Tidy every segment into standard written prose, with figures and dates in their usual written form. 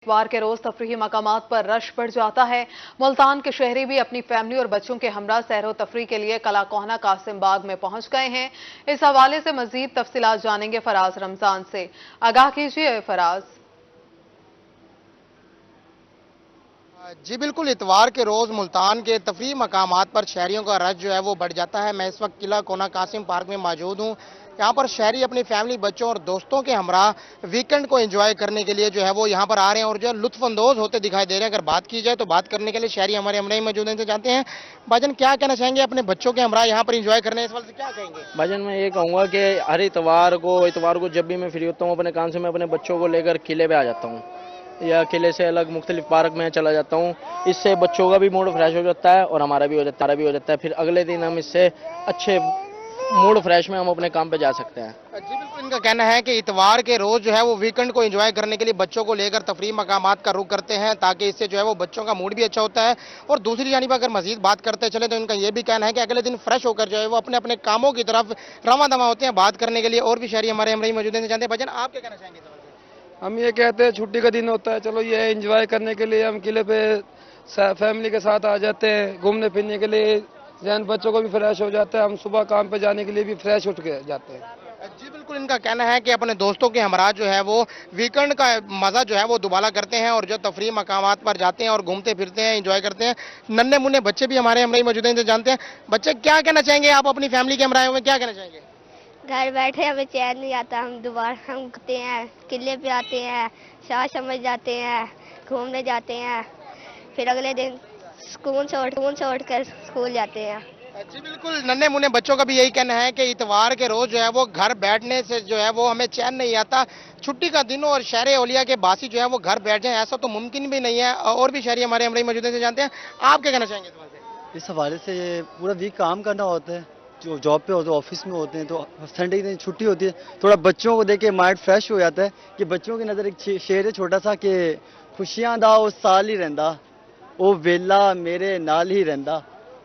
इतवार के रोज तफरीही मकामात पर रश बढ़ जाता है। मुल्तान के शहरी भी अपनी फैमिली और बच्चों के हमरा सैरो तफरी के लिए कला कोहना कासिम बाग में पहुंच गए हैं। इस हवाले से मजीद तफसीलात जानेंगे फराज रमजान से। आगाह कीजिए फराज। जी बिल्कुल, इतवार के रोज मुल्तान के तफरीही मकामात पर शहरियों का रश जो है वो बढ़ जाता है। मैं इस वक्त किला कोना कासिम पार्क में मौजूद हूँ। यहाँ पर शहरी अपनी फैमिली, बच्चों और दोस्तों के हमरा वीकेंड को एंजॉय करने के लिए जो है वो यहाँ पर आ रहे हैं और जो है लुत्फानंदोज होते दिखाई दे रहे हैं। अगर बात की जाए तो बात करने के लिए शहरी हमारे हमरा ही मौजूद हैं, इनसे जानते हैं भाईजान क्या कहना चाहेंगे अपने बच्चों के हमरा यहाँ पर एंजॉय करने, इस वाले से क्या कहेंगे? भाईजान मैं ये कहूँगा कि हर इतवार को जब भी मैं फ्री होता हूँ अपने काम से, मैं अपने बच्चों को लेकर किले पे आ जाता हूँ या किले से अलग मुख्तलिफ पार्क में चला जाता हूँ। इससे बच्चों का भी मूड फ्रेश हो जाता है और हमारा भी हो जाता है। फिर अगले दिन हम इससे अच्छे मूड फ्रेश में हम अपने काम पे जा सकते हैं। जी बिल्कुल, इनका कहना है कि इतवार के रोज जो है वो वीकेंड को एंजॉय करने के लिए बच्चों को लेकर तफरीही मकामात का रुख करते हैं ताकि इससे जो है वो बच्चों का मूड भी अच्छा होता है। और दूसरी जानिब अगर मजीद बात करते चले तो इनका ये भी कहना है कि अगले दिन फ्रेश होकर जो है वो अपने अपने कामों की तरफ रवां दवा होते हैं बात करने के लिए। और भी शहरी हमारे हमरे मौजूद हैं, जानते हैं भाईजान आप क्या कहना चाहेंगे? हम ये कहते हैं छुट्टी का दिन होता है, चलो ये एंजॉय करने के लिए हम किले पे फैमिली के साथ आ जाते हैं घूमने फिरने के लिए। जहन बच्चों को भी फ्रेश हो जाता है, हम सुबह काम पे जाने के लिए भी फ्रेश उठ के जाते हैं। जी बिल्कुल, इनका कहना है कि अपने दोस्तों के हमरा जो है वो वीकेंड का मजा जो है वो दोबारा करते हैं और जो तफरीही मकामात पर जाते हैं और घूमते फिरते हैं, एंजॉय करते हैं। नन्हे मुन्ने बच्चे भी हमारे हमरा ही मौजूद हैं, जानते हैं बच्चे क्या कहना चाहेंगे आप अपनी फैमिली के हमरा में क्या कहना चाहेंगे? घर बैठे हमें चैन नहीं आता, हम दोबारा हम उठते हैं, किले पे आते हैं, शाह समझ जाते हैं, घूमने जाते हैं, फिर अगले दिन स्कूल से उठ कर स्कूल जाते हैं। जी बिल्कुल, नन्हे मुन्ने बच्चों का भी यही कहना है कि इतवार के रोज जो है वो घर बैठने से जो है वो हमें चैन नहीं आता। छुट्टी का दिन हो और शहर औलिया के बासी जो है वो घर बैठ जाए, ऐसा तो मुमकिन भी नहीं है। और भी शहरी हमारे हमरे मौजूद हैं, जानते हैं आप क्या कहना चाहेंगे? इस हवाले से ये पूरा वीक काम करना होता है, जो जॉब पे होते हैं, ऑफिस में होते हैं, तो संडे के दिन छुट्टी होती है, थोड़ा बच्चों को देख के माइंड फ्रेश हो जाता है। कि बच्चों की नज़र एक शेर है छोटा सा कि खुशियां दा वो साल ही रहंदा, वो वेला मेरे नाल ही रहंदा,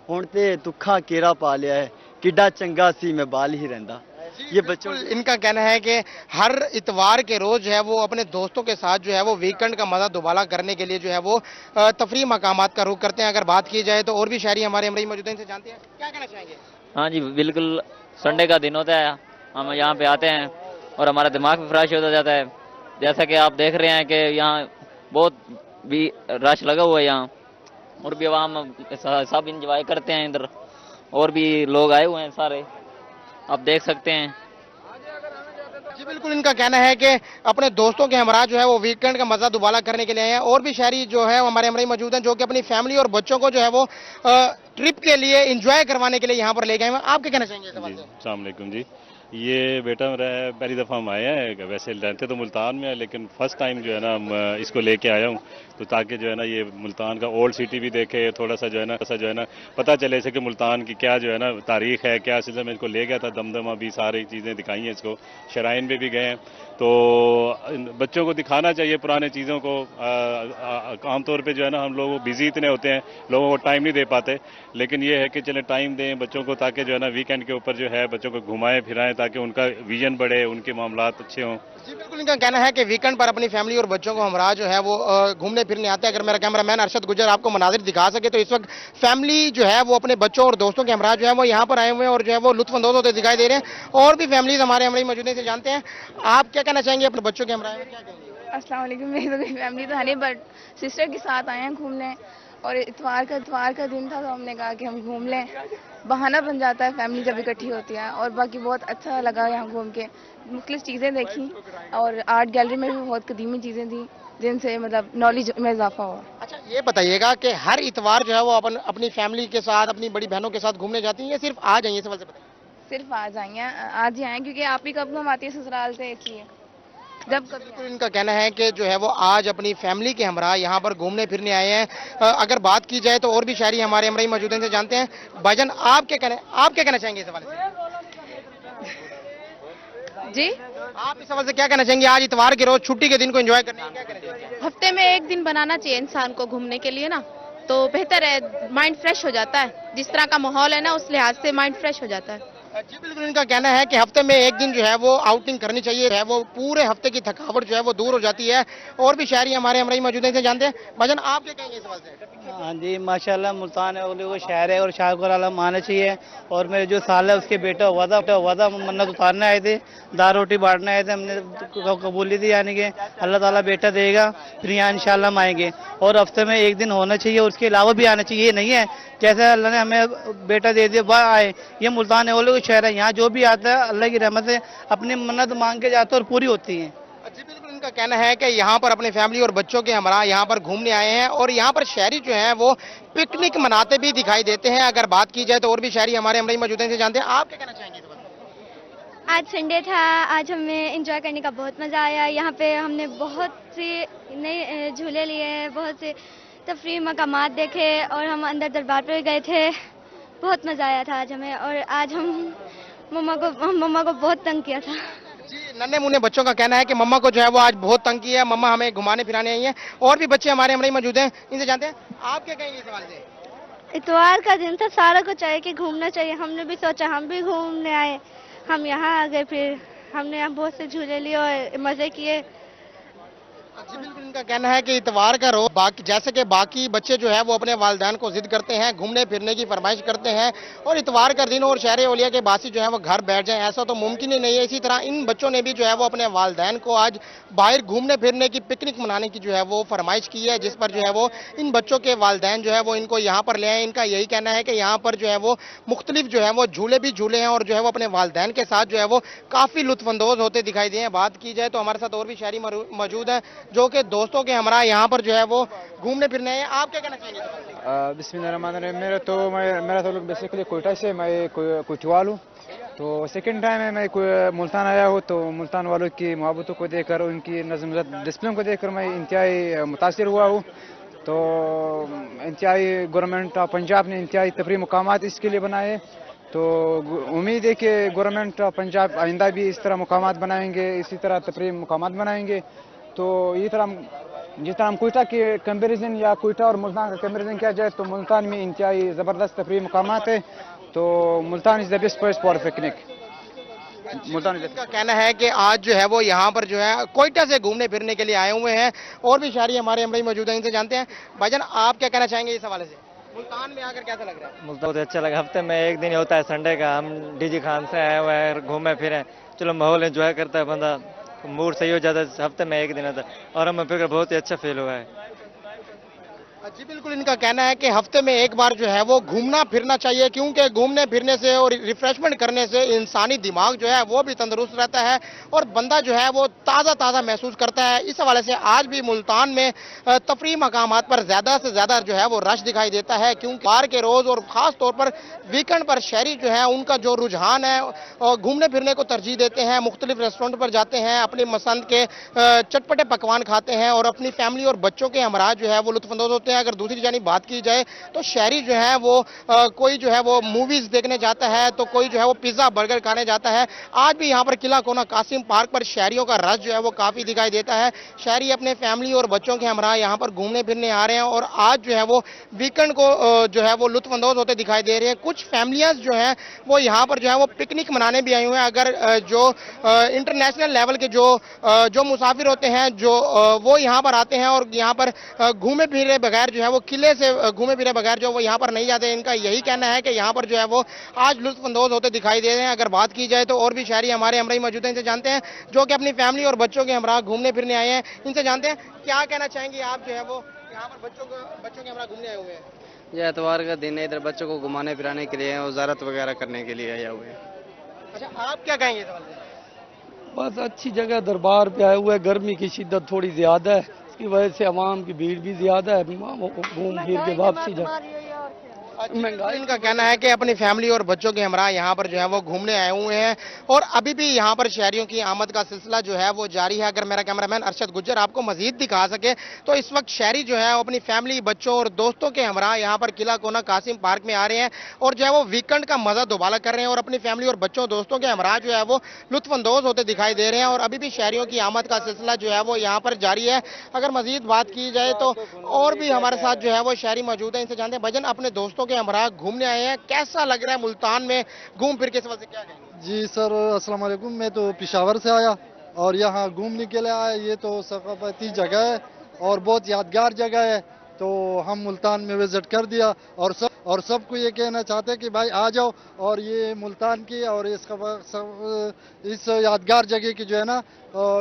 हुण ते दुखा केरा पा लिया है, किड्डा चंगा सी मैं बाल ही रहंदा। ये बच्चों इनका कहना है कि हर इतवार के रोज जो है वो अपने दोस्तों के साथ जो है वो वीकेंड का मजा दोबारा करने के लिए जो है वो तफरीही मकामात का रुख करते हैं। अगर बात की जाए तो और भी शहरी हमारे हमरे मौजूद हैं, इनसे जानते हैं क्या कहना चाहेंगे? हाँ जी बिल्कुल, संडे का दिन होता है, हम यहाँ पे आते हैं और हमारा दिमाग भी फ्रेश होता जाता है। जैसा कि आप देख रहे हैं कि यहाँ बहुत भी रश लगा हुआ है यहाँ, और भी आवाम सब इंजॉय करते हैं। इधर और भी लोग आए हुए हैं सारे, आप देख सकते हैं। जी बिल्कुल, इनका कहना है कि अपने दोस्तों के हमरा जो है वो वीकेंड का मजा दोबारा करने के लिए आए हैं। और भी शहरी जो है हमारे हमरे मौजूद हैं जो कि अपनी फैमिली और बच्चों को जो है वो ट्रिप के लिए एंजॉय करवाने के लिए यहाँ पर ले गए हैं। आप क्या कहना चाहेंगे? अस्सलाम वालेकुम जी, ये बेटा मेरा है, पहली दफ़ा हम आए हैं। वैसे रहते तो मुल्तान में है लेकिन फर्स्ट टाइम जो है ना हम इसको लेके आया हूँ, तो ताकि जो है ना ये मुल्तान का ओल्ड सिटी भी देखे, थोड़ा सा जो है ना पता चले इसे कि मुल्तान की क्या जो है ना तारीख है, क्या सिलसिला में इसको ले गया था। दमदमा भी सारी चीज़ें दिखाई हैं इसको, शराइन पे भी गए हैं। तो बच्चों को दिखाना चाहिए पुराने चीज़ों को। आमतौर पे जो है ना हम लोग बिजी इतने होते हैं, लोगों को टाइम नहीं दे पाते, लेकिन ये है कि चले टाइम दें बच्चों को ताकि जो है ना वीकेंड के ऊपर जो है बच्चों को घुमाएं फिराएं ताकि उनका विजन बढ़े, उनके मामलात अच्छे हों। जी बिल्कुल, इनका कहना है कि वीकेंड पर अपनी फैमिली और बच्चों को हमरा जो है वो घूमने फिरने आते हैं। अगर मेरा कैमरामैन अरशद गुजर आपको मनाजिर दिखा सके तो इस वक्त फैमिली जो है वो अपने बच्चों और दोस्तों के हमरा जो है वो यहाँ पर आए हुए हैं और जो है वो लुत्फानंदोज होते दिखाई दे रहे हैं। और भी फैमिलीज हमारे हमरे मौजूद हैं, जानते हैं आप क्या कहना चाहेंगे अपने बच्चों के हमरा में क्या कहेंगे? अस्सलाम वालेकुम, मेरी तो कोई फैमिली तो है नहीं, बट सिस्टर के साथ आए हैं घूमने और इतवार का दिन था तो हमने कहा कि हम घूम लें, बहाना बन जाता है फैमिली जब इकट्ठी होती है। और बाकी बहुत अच्छा लगा यहाँ घूम के, मुख्तलिफ चीज़ें देखी और आर्ट गैलरी में भी बहुत कदीमी चीज़ें थी जिनसे मतलब नॉलेज में इजाफा हुआ। अच्छा ये बताइएगा कि हर इतवार जो है वो अपनी फैमिली के साथ, अपनी बड़ी बहनों के साथ घूमने जाती हैं या सिर्फ आज आई हैं? सिर्फ आज आई हैं, आज ही आए क्योंकि आप ही कब हम आती है ससुराल से, इसलिए जब कभी। तो इनका कहना है कि जो है वो आज अपनी फैमिली के हमरा यहाँ पर घूमने फिरने आए हैं। अगर बात की जाए तो और भी शहरी हमारे हमरे मौजूद हैं, जानते हैं भाईजान आप क्या कहना चाहेंगे इस हवाले से? जी आप इस सवाल से क्या कहना चाहेंगे? आज इतवार के रोज छुट्टी के दिन को एंजॉय करने क्या कहना चाहेंगे? हफ्ते में एक दिन बनाना चाहिए इंसान को घूमने के लिए ना, तो बेहतर है, माइंड फ्रेश हो जाता है। जिस तरह का माहौल है ना उस लिहाज से माइंड फ्रेश हो जाता है। जी बिल्कुल, इनका कहना है कि हफ्ते में एक दिन जो है वो आउटिंग करनी चाहिए, है वो पूरे हफ्ते की थकावट जो है वो दूर हो जाती है। और भी शहरी हमारे हमरा ही मौजूद हैं, इनसे जानते हैं। भाईजान आप क्या कहेंगे इस सवाल से? हाँ जी, माशाल्लाह मुल्तान वो शहर है और शाह को आलम आना चाहिए। और मेरे जो साल है उसके बेटा हुआ था मन्नत उतारने आए थे, दाल रोटी बांटने आए थे, हमने कबूली दी यानी कि अल्लाह ताला बेटा देगा, फिर यहाँ इंशाल्लाह हम आएंगे। और हफ्ते में एक दिन होना चाहिए, उसके अलावा भी आना चाहिए। ये नहीं है जैसे अल्लाह ने हमें बेटा दे दिया वह आए, ये मुल्तान है वो लोग शहर है, यहाँ जो भी आता है अल्लाह की रहमत से अपनी मन्नत मांग के जाते हैं और पूरी होती है। जी बिल्कुल, इनका कहना है कि यहाँ पर अपनी फैमिली और बच्चों के हमरा यहाँ पर घूमने आए हैं और यहाँ पर शहरी जो हैं वो पिकनिक मनाते भी दिखाई देते हैं। अगर बात की जाए तो और भी शहरी हमारे हमरा ही मौजूद हैं, इनसे जानते हैं। आप क्या कहना चाहेंगे इस बारे में? आज संडे था, आज हमें एंजॉय करने का बहुत मज़ा आया। यहाँ पे हमने बहुत सी नए झूले लिए, बहुत से तफरीह मकामात देखे और हम अंदर दरबार पर गए थे। बहुत मज़ा आया था आज हमें। और आज हम मम्मा को बहुत तंग किया था। जी, नन्हे मुन्ने बच्चों का कहना है कि मम्मा को जो है वो आज बहुत तंग किया है, मम्मा हमें घुमाने फिराने आई हैं। और भी बच्चे हमारे हमरा ही मौजूद हैं, इनसे जानते हैं। आप क्या कहेंगे इस सवाल से? इतवार का दिन था, सारा को चाहिए कि घूमना चाहिए। हमने भी सोचा हम भी घूमने आए, हम यहाँ आ गए, फिर हमने यहाँ बहुत से झूले लिए और मज़े किए। जी बिल्कुल, इनका कहना है कि इतवार का रोज बाकी जैसे कि बाकी बच्चे जो है वो अपने वालिदैन को जिद करते हैं, घूमने फिरने की फरमाइश करते हैं और इतवार का दिन और शहर औलिया के बासी जो है वो घर बैठ जाएं, ऐसा तो मुमकिन ही नहीं है। इसी तरह इन बच्चों ने भी जो है वो अपने वालिदैन को आज बाहर घूमने फिरने की, पिकनिक मनाने की जो है वो फरमाइश की है, जिस पर जो है वो इन बच्चों के वालिदैन जो है वो इनको यहाँ पर ले आए। इनका यही कहना है कि यहाँ पर जो है वो मुख्तलिफ जो है वो झूले भी झूले हैं और जो है वो अपने वालिदैन के साथ जो है वो काफ़ी लुत्फानंदोज होते दिखाई दिए हैं। बात की जाए तो हमारे साथ और भी शहरी मौजूद हैं जो कि दोस्तों के हमरा यहाँ पर जो है वो घूमने फिरने हैं। आप क्या कहना चाहेंगे? बिस्मिल्लाहिर्रहमानिर्रहीम। मेरा तो लोग बेसिकली कोयटा से, मैं कोतवाल हूँ। तो सेकंड टाइम है मैं मुल्तान आया हूँ, तो मुल्तान वालों की मोहब्बतों को देखकर, उनकी नज़म डिसिप्लिन को देखकर मैं इंतहाई मुतासिर हुआ हूँ। तो इंतहाई गवर्नमेंट ऑफ पंजाब ने इंतहाई तफरीह मकामात इसके लिए बनाए। तो उम्मीद है कि गवर्नमेंट ऑफ पंजाब आइंदा भी इस तरह मकामात बनाएंगे, इसी तरह तफरीह मकामात बनाएंगे। तो ये तरह जिस तरह हम कोयटा के कंपेरिजन या कोयटा और मुल्तान का कंपेरिजन किया जाए तो मुल्तान में इंतहाई ज़बरदस्त तफरीह मकामात है। तो Multan is the best place for picnic. Multan का कहना है कि आज जो है वो यहाँ पर जो है कोयटा से घूमने फिरने के लिए आए हुए हैं। और भी शहरी हमारे हमरा ही मौजूद हैं, इनसे जानते हैं। भाईजान आप क्या कहना चाहेंगे इस हवाले से? मुल्तान में आकर कैसा लग रहा है? मुझे बहुत अच्छा लगा। हफ्ते में एक दिन ही होता है संडे का, हम डीजी खान से आए हुए हैं, घूमे फिरे, चलो माहौल एंजॉय करता है बंदा, मूड सही हो जाता है। हफ्ते में एक दिन आता है और हमें फिर बहुत ही अच्छा फील हुआ है। जी बिल्कुल, इनका कहना है कि हफ्ते में एक बार जो है वो घूमना फिरना चाहिए, क्योंकि घूमने फिरने से और रिफ्रेशमेंट करने से इंसानी दिमाग जो है वो भी तंदुरुस्त रहता है और बंदा जो है वो ताज़ा ताज़ा महसूस करता है। इस हवाले से आज भी मुल्तान में तफरीह मकामात पर ज़्यादा से ज़्यादा जो है वो रश दिखाई देता है, क्योंकि बार के रोज़ और ख़ास तौर पर वीकेंड पर शहरी जो है उनका जो रुझान है घूमने फिरने को तरजीह देते हैं, मुख्तलिफ रेस्टोरेंट पर जाते हैं, अपनी पसंद के चटपटे पकवान खाते हैं और अपनी फैमिली और बच्चों के हमरा जो है वो लुत्फानंदोज होते हैं। अगर दूसरी जानी बात की जाए तो शहरी जो है वो कोई जो है वो मूवीज देखने जाता है, तो कोई जो है वो पिज्जा बर्गर खाने जाता है। आज भी यहाँ पर किला कोना कासिम पार्क पर शहरियों का रश जो है वो काफी दिखाई देता है। शहरी अपने फैमिली और बच्चों के हमरा यहाँ पर घूमने फिरने आ रहे हैं और आज जो है वो वीकेंड को जो है वो लुत्फानंदोज होते दिखाई दे रहे हैं। कुछ फैमिलियां जो हैं वो यहाँ पर जो है वो पिकनिक मनाने भी आई हुए हैं। अगर जो इंटरनेशनल लेवल के जो मुसाफिर होते हैं जो वो यहाँ पर आते हैं और यहाँ पर घूमे फिरे बगैर जो है वो किले से घूमे फिरे बगैर जो वो यहाँ पर नहीं जाते। इनका यही कहना है कि यहाँ पर जो है वो आज लुत्फानंदोज होते दिखाई दे रहे हैं। अगर बात की जाए तो और भी शहरी हमारे हमरा ही मौजूद हैं, इनसे जानते हैं जो कि अपनी फैमिली और बच्चों के हमरा घूमने फिरने आए हैं। इनसे जानते हैं क्या कहना चाहेंगे आप जो है वो यहाँ पर बच्चों के हमरा घूमने आए हुए हैं। यह एतवार का दिन है, इधर बच्चों को घुमाने फिराने के लिए, वजारत वगैरह करने के लिए आए हुए हैं। अच्छा, आप क्या कहेंगे इस सवाल पे? बस अच्छी जगह दरबार पे आए हुए हैं। गर्मी की शिद्दत थोड़ी ज़्यादा है, इसकी वजह से आवाम की भीड़ भी ज़्यादा है। घूम फिर के वापसी इनका कहना है कि अपनी फैमिली और बच्चों के हमरा यहाँ पर जो है वो घूमने आए हुए हैं और अभी भी यहाँ पर शहरियों की आमद का सिलसिला जो है वो जारी है। अगर मेरा कैमरामैन अरशद गुज्जर आपको मजीद दिखा सके तो इस वक्त शहरी जो है वो अपनी फैमिली, बच्चों और दोस्तों के हमरा यहाँ पर किला कोना कासिम पार्क में आ रहे हैं और जो है वो वीकेंड का मजा दोबारा कर रहे हैं और अपनी फैमिली और बच्चों दोस्तों के हमरा जो है वो लुत्फानंदोज होते दिखाई दे रहे हैं और अभी भी शहरियों की आमद का सिलसिला जो है वो यहाँ पर जारी है। अगर मजीद बात की जाए तो और भी हमारे साथ जो है वो शहरी मौजूद है, इनसे जानते हैं। भजन अपने दोस्तों दोस्तों के हमरा घूमने आए हैं। कैसा लग रहा है मुल्तान में घूम फिर के? इस वजह से क्या कहेंगे? जी सर, अस्सलाम वालेकुम। मैं तो पेशावर से आया और यहाँ घूमने के लिए आया। ये तो सकाफती जगह है और बहुत यादगार जगह है, तो हम मुल्तान में विजिट कर दिया और सबको ये कहना चाहते हैं कि भाई आ जाओ और ये मुल्तान की और इस यादगार जगह की जो है ना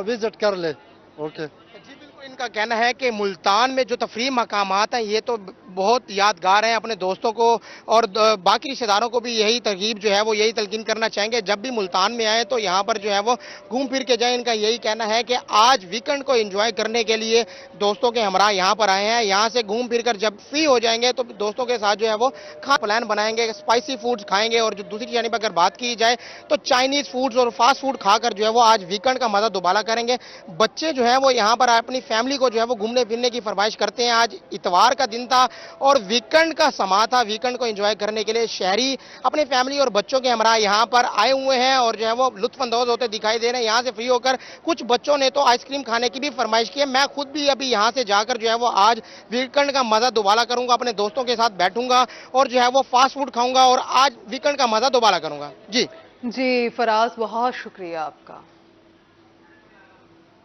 विजिट कर ले। ओके जी बिल्कुल, इनका कहना है कि मुल्तान में जो तफरीह मकामात हैं ये तो बहुत यादगार हैं। अपने दोस्तों को और बाकी रिश्तेदारों को भी यही तरकीब जो है वो यही तलकीन करना चाहेंगे, जब भी मुल्तान में आए तो यहाँ पर जो है वो घूम फिर के जाएं। इनका यही कहना है कि आज वीकेंड को एंजॉय करने के लिए दोस्तों के हमरा यहाँ पर आए हैं। यहाँ से घूम फिर कर जब फ्री हो जाएंगे तो दोस्तों के साथ जो है वो खाना प्लान बनाएंगे, स्पाइसी फूड्स खाएंगे। और जो दूसरी जानिब अगर बात की जाए तो चाइनीज फूड्स और फास्ट फूड खाकर जो है वो आज वीकेंड का मजा दोबारा करेंगे। बच्चे जो है वो यहाँ पर अपनी फैमिली को जो है वो घूमने फिरने की फरमाइश करते हैं। आज इतवार का दिन था और वीकेंड का समा था। वीकेंड को एंजॉय करने के लिए शहरी अपने फैमिली और बच्चों के हमरा यहाँ पर आए हुए हैं और जो है वो लुत्फानंदोज होते दिखाई दे रहे हैं। यहाँ से फ्री होकर कुछ बच्चों ने तो आइसक्रीम खाने की भी फरमाइश की है। मैं खुद भी अभी यहाँ से जाकर जो है वो आज वीकेंड का मजा दोबारा करूंगा, अपने दोस्तों के साथ बैठूंगा और जो है वो फास्ट फूड खाऊंगा और आज वीकेंड का मजा दोबारा करूंगा। जी फराज, बहुत शुक्रिया आपका।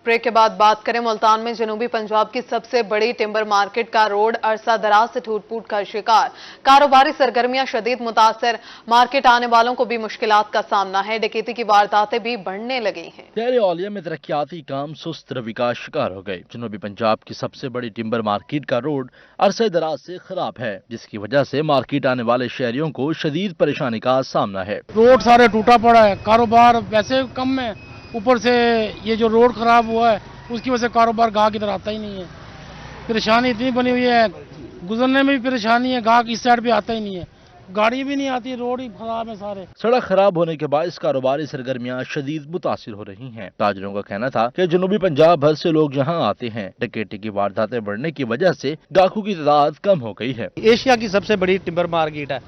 ब्रेक के बाद बात करें मुल्तान में जनूबी पंजाब की सबसे बड़ी टिम्बर मार्केट का रोड अरसा दराज से टूट फूट का शिकार। कारोबारी सरगर्मियां शदीद मुतासर, मार्केट आने वालों को भी मुश्किलात का सामना है। डकैती की वारदातें भी बढ़ने लगी हैं। शहर औलिया में तरक्याती काम सुस्त रवि का शिकार हो गए। जनूबी पंजाब की सबसे बड़ी टिम्बर मार्केट का रोड अरसा दराज से खराब है, जिसकी वजह से मार्केट आने वाले शहरियों को शदीद परेशानी का सामना है। रोड सारे टूटा पड़ा है, कारोबार वैसे कम है, ऊपर से ये जो रोड खराब हुआ है उसकी वजह से कारोबार गाहक इधर आता ही नहीं है। परेशानी इतनी बनी हुई है, गुजरने में भी परेशानी है, गाहक इस साइड पे आता ही नहीं है, गाड़ी भी नहीं आती, रोड ही खराब है सारे। सड़क खराब होने के बाद कारोबारी सरगर्मियां शदीद मुतासिर हो रही हैं। ताजरों का कहना था कि जनूबी पंजाब भर से लोग यहाँ आते हैं। डकैती की वारदातें बढ़ने की वजह से गाहकों की तादाद कम हो गई है। एशिया की सबसे बड़ी टिम्बर मार्केट है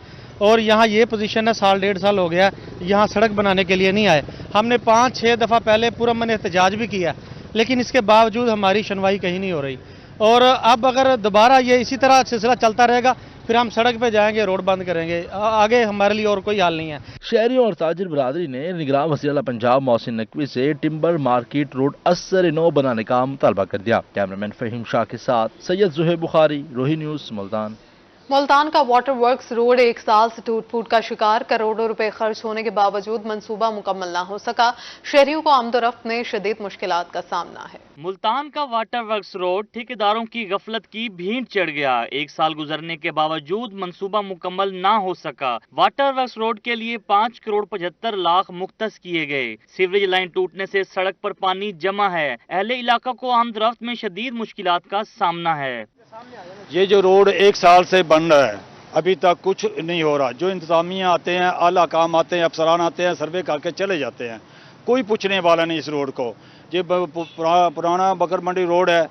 और यहाँ ये पोजीशन है, साल डेढ़ साल हो गया यहाँ सड़क बनाने के लिए नहीं आए। हमने 5-6 दफ़ा पहले पुरअमन एहतजाज भी किया, लेकिन इसके बावजूद हमारी सुनवाई कहीं नहीं हो रही। और अब अगर दोबारा ये इसी तरह सिलसिला चलता रहेगा फिर हम सड़क पे जाएंगे, रोड बंद करेंगे, आगे हमारे लिए और कोई हाल नहीं है। शहरियों और ताजिर बरादरी ने निगरान वज़ीर पंजाब मोहसिन नकवी से टिम्बर मार्केट रोड असर नौ बनाने का मुतालबा कर दिया। कैमरामैन फहीम शाह के साथ सैयद ज़ुहैब बुखारी, रोही न्यूज़, मुल्तान। मुल्तान का वाटर वर्क्स रोड 1 साल से टूट फूट का शिकार। करोड़ों रुपए खर्च होने के बावजूद मंसूबा मुकम्मल न हो सका। शहरियों को आमदोरफ्त में शदीद मुश्किलात का सामना है। मुल्तान का वाटर वर्क्स रोड ठेकेदारों की गफलत की भीड़ चढ़ गया। 1 साल गुजरने के बावजूद मंसूबा मुकम्मल ना हो सका। वाटर वर्क्स रोड के लिए 5 करोड़ 75 लाख मुख्तस किए गए। सीवरेज लाइन टूटने से सड़क पर पानी जमा है। अहले इलाका को आमदोरफ्त में शदीद मुश्किलात का सामना है। ये जो रोड 1 साल से बन रहा है, अभी तक कुछ नहीं हो रहा। जो इंतजामिया आते हैं, आला काम आते हैं, अफसरान आते हैं, सर्वे करके चले जाते हैं, कोई पूछने वाला नहीं इस रोड को। ये पुराना बकर मंडी रोड है,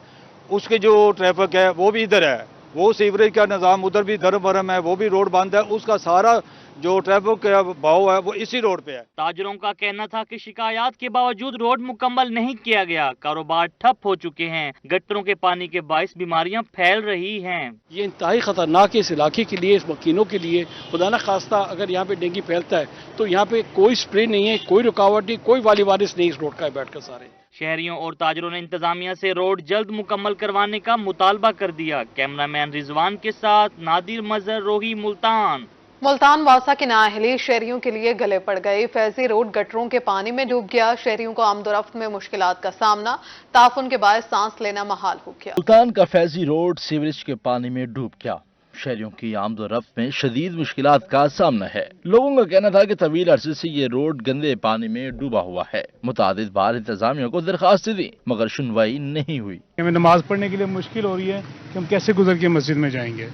उसके जो ट्रैफिक है वो भी इधर है, वो सीवरेज का निज़ाम उधर भी धर्म भरम है, वो भी रोड बंद है, उसका सारा जो ट्रैफिक का भाव है वो इसी रोड पे है। ताजरों का कहना था कि शिकायत के बावजूद रोड मुकम्मल नहीं किया गया। कारोबार ठप हो चुके हैं। गटरों के पानी के बाइस बीमारियां फैल रही हैं। ये इंतहाई खतरनाक है इस इलाके के लिए, इस मकीनों के लिए। खुदा न खास्ता अगर यहाँ पे डेंगू फैलता है तो यहाँ पे कोई स्प्रे नहीं है, कोई रुकावट नहीं, कोई वाली वारिस नहीं इस रोड का बैठ कर सारे। शहरियों और ताजरों ने इंतजामिया से रोड जल्द मुकम्मल करवाने का मुतालबा कर दिया। कैमरामैन रिजवान के साथ नादिर मजहर, रोही, मुल्तान। मुल्तान वासा की नाअहली शहरियों के लिए गले पड़ गई। फैजी रोड गटरों के पानी में डूब गया। शहरियों को आमदोरफ्त में मुश्किलात का सामना, ताफुन के बायस सांस लेना महाल हो गया। मुल्तान का फैजी रोड सीवरेज के पानी में डूब गया। शहरियों की आमदोरफ्त में शदीद मुश्किलात का सामना है। लोगों का कहना था कि तवील अरसे से ये रोड गंदे पानी में डूबा हुआ है। मुतादिद बार इंतजामिया को दरखास्त दी मगर सुनवाई नहीं हुई। हमें नमाज पढ़ने के लिए मुश्किल हो रही है कि हम कैसे गुजर के मस्जिद में जाएंगे।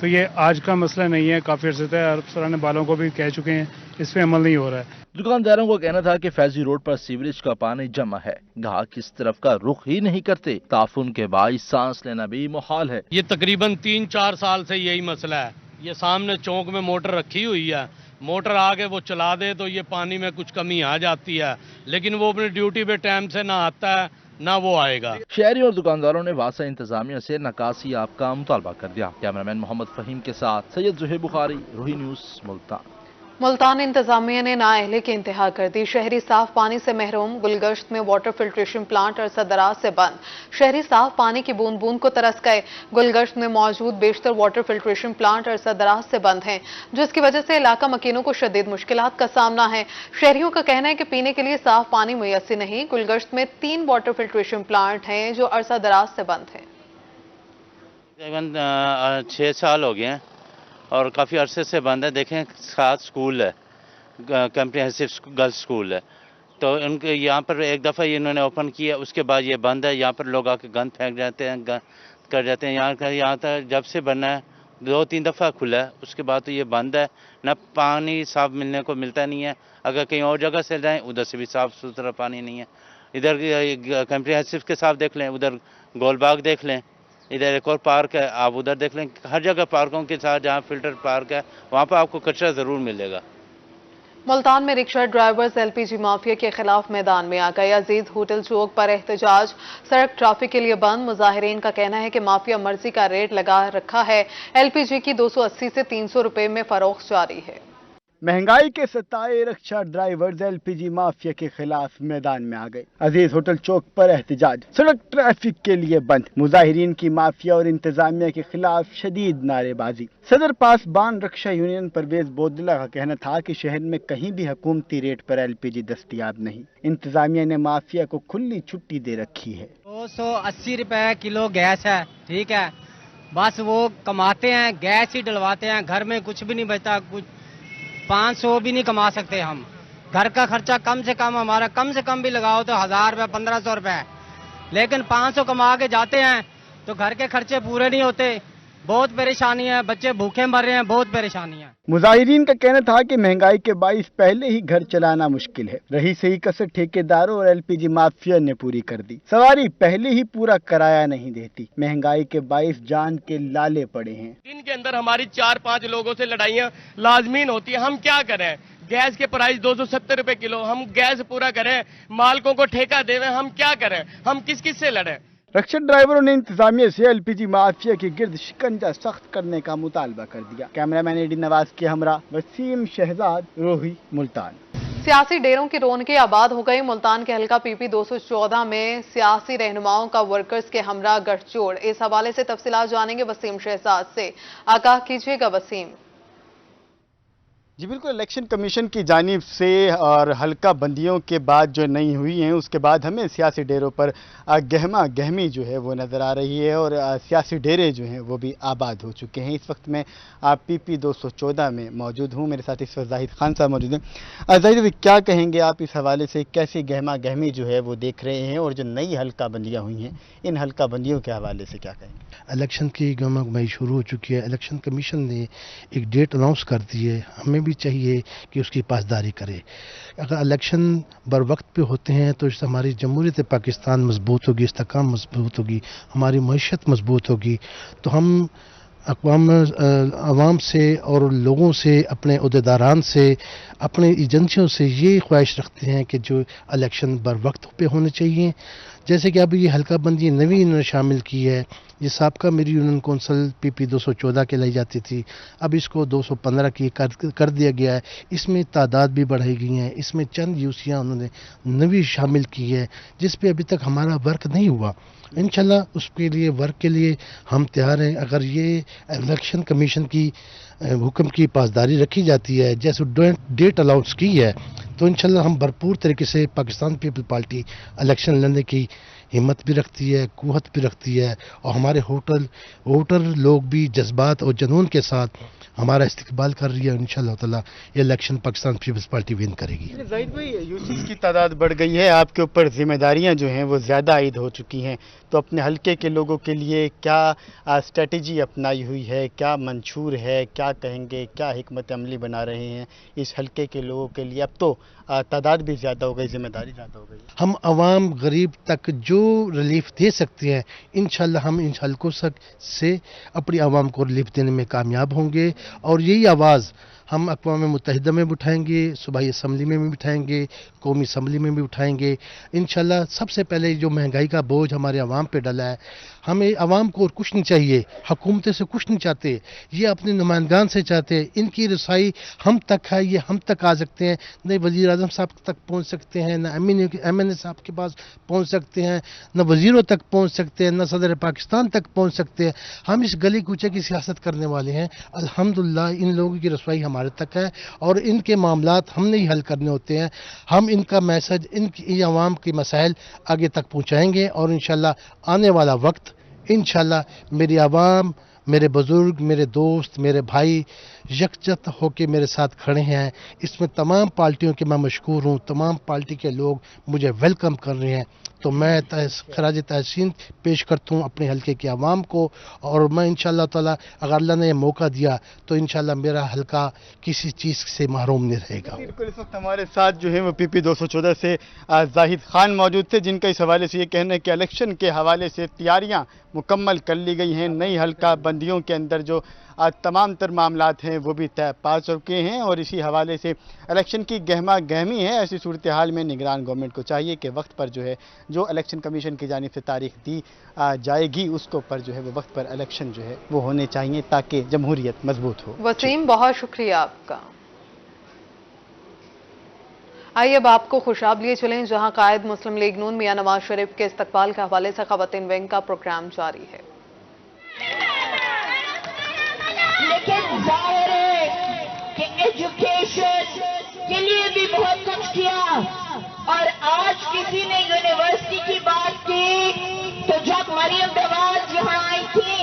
तो ये आज का मसला नहीं है, काफी अर्से से अरब वालों को भी कह चुके हैं, इस पे अमल नहीं हो रहा है। दुकानदारों का कहना था कि फैजी रोड पर सीवरेज का पानी जमा है, गाहक इस तरफ का रुख ही नहीं करते। ताफुन के बाइस सांस लेना भी मुहाल है। ये तकरीबन 3-4 साल से यही मसला है। ये सामने चौक में मोटर रखी हुई है, मोटर आगे वो चला दे तो ये पानी में कुछ कमी आ जाती है, लेकिन वो अपनी ड्यूटी पे टाइम से ना आता है ना वो आएगा। शहरियों और दुकानदारों ने वासा इंतजामिया से नकासी आप का मुतालबा कर दिया। कैमरामैन मोहम्मद फहीम के साथ सैयद जुहेब बुखारी, रूही न्यूज़, मुल्तान। मुल्तान इंतजामिया ने नाअहली की इंतहा कर दी। शहरी साफ पानी से महरूम, गुलगश्त में वाटर फिल्ट्रेशन प्लांट अरसा दराज से बंद। शहरी साफ पानी की बूंद बूंद को तरस गए। गुलगश्त में मौजूद बेशतर वाटर फिल्ट्रेशन प्लांट अरसा दराज से बंद हैं, जिसकी वजह से इलाका मकीनों को शदीद मुश्किलात का सामना है। शहरियों का कहना है कि पीने के लिए साफ पानी मुयस्सर नहीं। गुलगश्त में 3 वाटर फिल्ट्रेशन प्लांट हैं जो अरसा दराज से बंद हैं। तकरीबन 6 साल हो गए हैं और काफ़ी अरसे से बंद है। देखें, 7 स्कूल है, कम्प्रिहेंसिव गर्ल्स स्कूल है, तो उनके यहाँ पर एक दफ़ा इन्होंने ओपन किया, उसके बाद ये बंद है। यहाँ पर लोग आके गंद फेंक जाते हैं, कर जाते हैं। यहाँ तक जब से बना है 2-3 दफ़ा खुला है, उसके बाद तो ये बंद है। न पानी साफ मिलने को मिलता नहीं है। अगर कहीं और जगह से जाएँ, उधर से भी साफ़ सुथरा पानी नहीं है। इधर कम्प्रिहेंसिव के साथ देख लें, उधर गोलबाग देख लें, इधर एक और पार्क है, आप उधर देख लें। हर जगह पार्कों के साथ जहाँ फिल्टर पार्क है, वहाँ पर आपको कचरा ज़रूर मिलेगा। मुल्तान में रिक्शा ड्राइवर्स एलपीजी माफिया के खिलाफ मैदान में आ गए। अजीज होटल चौक पर एहतजाज, सड़क ट्रैफिक के लिए बंद। मुजाहिरीन का कहना है कि माफिया मर्जी का रेट लगा रखा है। एलपीजी की 280 से 300 रुपए में फरोख्त जारी है। महंगाई के सताए रिक्शा ड्राइवर्स एलपीजी माफिया के खिलाफ मैदान में आ गए। अजीज होटल चौक पर एहतजाज, सड़क ट्रैफिक के लिए बंद। मुजाहिरीन की माफिया और इंतजामिया के खिलाफ शदीद नारेबाजी। सदर पासबान रिक्शा यूनियन परवेज बोदला का कहना था कि शहर में कहीं भी हुकूमती रेट पर एलपीजी दस्तयाब नहीं। इंतजामिया ने माफिया को खुली छुट्टी दे रखी है। 280 रुपए किलो गैस है, ठीक है, बस वो कमाते हैं, गैस ही डलवाते हैं, घर में कुछ भी नहीं बचता। कुछ 500 भी नहीं कमा सकते हम। घर का खर्चा कम से कम हमारा, कम से कम भी लगाओ तो 1000 रुपये 1500 रुपये, लेकिन 500 कमा के जाते हैं तो घर के खर्चे पूरे नहीं होते। बहुत परेशानी है, बच्चे भूखे मर रहे हैं, बहुत परेशानी है। मुजाहिरीन का कहना था कि महंगाई के बाइस पहले ही घर चलाना मुश्किल है। रही सही कसर ठेकेदारों और एलपीजी माफिया ने पूरी कर दी। सवारी पहले ही पूरा किराया नहीं देती। महंगाई के बाइस जान के लाले पड़े हैं। दिन के अंदर हमारी 4-5 लोगों से लड़ाइयाँ लाजमीन होती है। हम क्या करें? गैस के प्राइस 270 रुपए किलो, हम गैस पूरा करें, मालकों को ठेका देवें, हम क्या करें? हम किस किस से लड़ें? रिक्शा ड्राइवरों ने इंतजामिया से एलपीजी माफिया के गिर्द शिकंजा सख्त करने का मुतालबा कर दिया। कैमरामैन एडी नवाज के हमरा वसीम शहजाद, रोही, मुल्तान। सियासी डेरों की रौनकें आबाद हो गई। मुल्तान के हल्का पीपी 214 में सियासी रहनुमाओं का वर्कर्स के हमरा गठजोड़। इस हवाले से तफसीलात जानेंगे वसीम शहजाद से। आगाह कीजिएगा वसीम। जी बिल्कुल, इलेक्शन कमीशन की जानिब से और हल्का बंदियों के बाद जो नहीं हुई हैं, उसके बाद हमें सियासी डेरों पर गहमा गहमी जो है वो नज़र आ रही है और सियासी डेरे जो हैं वो भी आबाद हो चुके हैं। इस वक्त मैं पीपी 214 में मौजूद हूँ। मेरे साथ इस वक्त जाहिद खान साहब मौजूद हैं। जाहिद भाई, क्या कहेंगे आप इस हवाले से? कैसी गहमा गहमी जो है वो देख रहे हैं और जो नई हल्का बंदियाँ हुई हैं, इन हल्का बंदियों के हवाले से क्या कहेंगे? इलेक्शन की गहमा गहमी शुरू हो चुकी है। इलेक्शन कमीशन ने एक डेट अनाउंस कर दी है, हमें भी चाहिए कि उसकी पासदारी करे। अगर इलेक्शन बर वक्त पे होते हैं तो इससे हमारी जमहूरियत पाकिस्तान मजबूत होगी, इस्तेकाम मजबूत होगी, हमारी मईशत मजबूत होगी। तो हम अवाम से और लोगों से, अपने अहदेदारान से, अपने एजेंसियों से ये ख्वाहिश रखते हैं कि जो इलेक्शन बर वक्त पे होने चाहिए। जैसे कि अब ये हल्का बंदी नवी इन्होंने शामिल की है। ये साबका मेरी यूनियन कौंसल पीपी 214 के लाई जाती थी, अब इसको 215 की कर दिया गया है। इसमें तादाद भी बढ़ाई गई हैं। इसमें चंद यूसियाँ उन्होंने नवी शामिल की है जिस पे अभी तक हमारा वर्क नहीं हुआ। इंशाल्लाह उसके लिए, वर्क के लिए हम तैयार हैं। अगर ये इलेक्शन कमीशन की हुक्म की पासदारी रखी जाती है, जैसे डेट अलाउंस की है, तो इंशाल्लाह हम भरपूर तरीके से पाकिस्तान पीपल पार्टी इलेक्शन लड़ने की हिम्मत भी रखती है, कुव्वत भी रखती है और हमारे वोटर लोग भी जज्बात और जुनून के साथ हमारा इस्तकबाल कर रही है। इंशाल्लाह ताला ये इलेक्शन पाकिस्तान पीपल्स पार्टी विन करेगी। जाहिद भाई, यूसीस की तादाद बढ़ गई है, आपके ऊपर जिम्मेदारियां जो हैं वो ज़्यादा आयद हो चुकी हैं, तो अपने हल्के के लोगों के लिए क्या स्ट्रेटजी अपनाई हुई है, क्या मंशूर है, क्या कहेंगे, क्या हिकमत अमली बना रहे हैं इस हल्के के लोगों के लिए? अब तो तादाद भी ज़्यादा हो गई, जिम्मेदारी ज़्यादा हो गई। हम आवाम गरीब तक जो रिलीफ दे सकते हैं, इंशाल्लाह हम इन हल्कों से अपनी आवाम को रिलीफ देने में कामयाब होंगे और यही आवाज़ हम अक़वाम मुत्तहिदा में भी उठाएंगे, सूबाई असम्बली में भी उठाएंगे, कौमी असम्बली में भी उठाएंगे इंशाल्लाह। सबसे पहले जो महंगाई का बोझ हमारे अवाम पे डला है, हमें अवाम को और कुछ नहीं चाहिए, हुकूमतें से कुछ नहीं चाहते, ये अपने नुमाइंदान से चाहते हैं। इनकी रसाई हम तक है, ये हम तक आ सकते हैं, न वज़ीर आज़म साहब तक पहुँच सकते हैं, न MNA साहब के पास पहुँच सकते हैं, न वज़ीरों तक पहुँच सकते हैं, न सदर पाकिस्तान तक पहुँच सकते हैं। हम इस गली कूचे की सियासत करने वाले हैं। अल्हम्दुलिल्लाह इन लोगों की रसवाई हमारे तक है और इनके मामलात हमने ही हल करने होते हैं। हम इनका मैसेज, इनकी आवाम के मसाइल आगे तक पहुँचाएँगे और इंशाल्लाह आने वाला वक्त इंशाल्लाह मेरी आवाम, मेरे बुज़ुर्ग, मेरे दोस्त, मेरे भाई यकजहत होकर मेरे साथ खड़े हैं। इसमें तमाम पार्टियों के मैं मशकूर हूँ, तमाम पार्टी के लोग मुझे वेलकम कर रहे हैं। तो मैं खराज तहसीन पेश करता हूँ अपने हलके की आवाम को और मैं इंशाअल्लाह ताला अगर अल्लाह ने मौका दिया तो इंशाअल्लाह मेरा हलका किसी चीज़ से महरूम नहीं रहेगा। बिल्कुल, इस वक्त हमारे साथ जो है वो PP 214 से जाहिद खान मौजूद थे, जिनका इस हवाले से ये कहना है कि इलेक्शन के हवाले से तैयारियां मुकम्मल कर ली गई हैं। नई हलका बंदियों के अंदर जो तमाम तर मामलात हैं वो भी तय पा चुके हैं और इसी हवाले से इलेक्शन की गहमा गहमी है। ऐसी सूरत हाल में निगरान गवर्नमेंट को चाहिए कि वक्त पर जो है जो इलेक्शन कमीशन की जानिब से तारीख दी जाएगी उसको पर जो है वो वक्त पर इलेक्शन जो है वो होने चाहिए ताकि जमहूरियत मजबूत हो। वसीम, बहुत शुक्रिया आपका। आइए अब आपको खुशाब लिए चलें जहां कायद मुस्लिम लीग नून मियां नवाज शरीफ के इस्तकबाल के हवाले से खवातीन विंग का प्रोग्राम जारी है। लेकिन जाहिर है कि एजुकेशन के लिए भी बहुत कुछ किया और आज किसी ने यूनिवर्सिटी की बात की तो जब मरियम नवाज यहाँ आई थी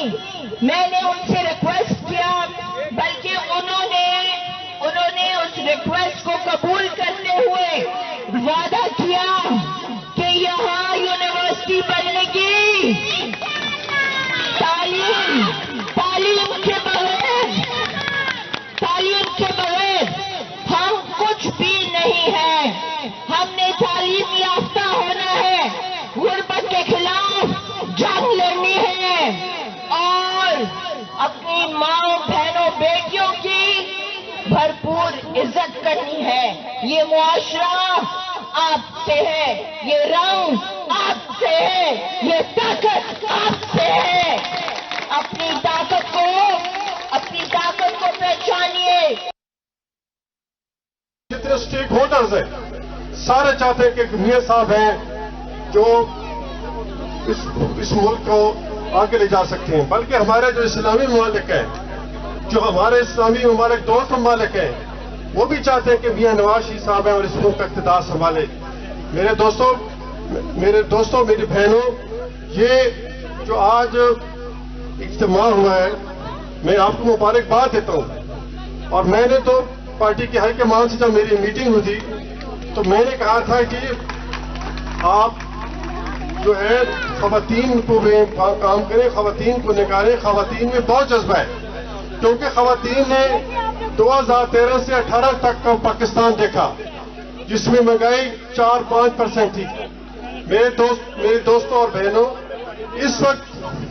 मैंने उनसे रिक्वेस्ट किया, बल्कि उन्होंने उस रिक्वेस्ट को कबूल करते हुए वादा किया कि यहाँ यूनिवर्सिटी बनने की तालीम के बगैर हम कुछ भी नहीं है। हमने तालीम याफ्ता होना है, गुर्बत के खिलाफ जंग लड़नी है और अपनी माँ बहनों बेटियों की भरपूर इज्जत करनी है। ये मुआशरा आपसे है, ये रंग आपसे है, ये ताकत आपसे है। अपनी ताकत को पहचानिए। जितने स्टेक होल्डर्स हैं सारे चाहते हैं कि मियां साहब हैं जो इस मुल्क को आगे ले जा सकते हैं, बल्कि हमारे जो इस्लामी ममालिक हैं, जो हमारे इस्लामी ममालिक दोस्त ममालिक हैं, वो भी चाहते हैं कि मियां नवाज शरीफ साहब हैं और इस मुल्क का इक़्तिदार संभाले। मेरे दोस्तों मेरी बहनों, ये जो आज इज्तिमा हुआ है मैं आपको मुबारकबाद देता हूँ। और मैंने तो पार्टी के हाईकमान से जब मेरी मीटिंग हुई थी तो मैंने कहा था कि आप जो है खवातीन को काम करें, खवातीन को निकालें। खवातीन में बहुत जज्बा है क्योंकि खवातीन ने 2013 से 18 तक का पाकिस्तान देखा जिसमें महंगाई 4-5% थी। मेरे दोस्तों और बहनों, इस वक्त